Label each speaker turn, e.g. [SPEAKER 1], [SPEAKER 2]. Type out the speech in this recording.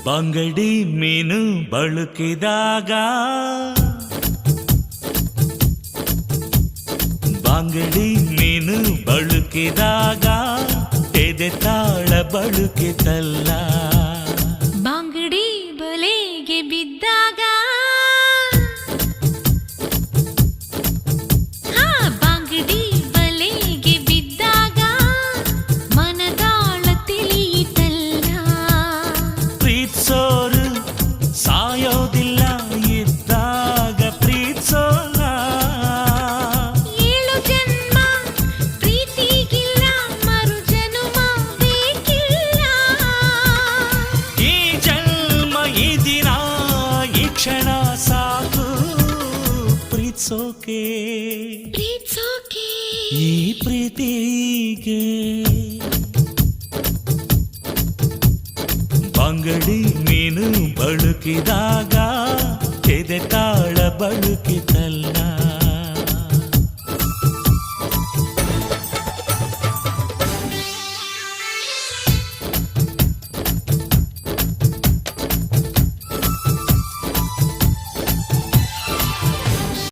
[SPEAKER 1] ಬಂಗಡಿ ಮೀನು ಬಳುಕಿದಾಗ ಬಂಗಡಿ ಮೀನು ಬಳುಕಿದಾಗ ಎದೆ ತಾಳ ಬಳುಕಿತಲ್ಲ
[SPEAKER 2] ಬಂಗಡಿ ಬಲೆಗೆ ಬಿದ್ದಾಗ ಬಂಗಡಿ ಬಲೆಗೆ ಬಿದ್ದಾಗ ಮನದಾಳ ತಿಳಿಯಿತಲ್ಲ
[SPEAKER 1] ಪ್ರೀತ್ಸೋರು ಸಾಯೋದಿಲ್ಲ ಇದ್ದಾಗ ಪ್ರೀತ್ಸೋಲ್ಲ
[SPEAKER 2] ಏಳು ಜನ್ಮ ಪ್ರೀತಿಗಿಲ್ಲ ಮರು ಜನುಮ ಬೇಕಿಲ್ಲ
[SPEAKER 1] ಈ ಜನ್ಮ ಈ ದಿನ ಈ ಕ್ಷಣ ಸಾಕು ಪ್ರೀತ್ಸೋಕೆ
[SPEAKER 2] ಪ್ರೀತ್ಸೋಕೆ
[SPEAKER 1] ಈ ಪ್ರೀತಿಗೆ ಬಂಗಡಿ ಮೀನು ಬಳುಕಿದಾಗ ಎದೆ ತಾಳ ಬಳುಕಿತಲ್ಲ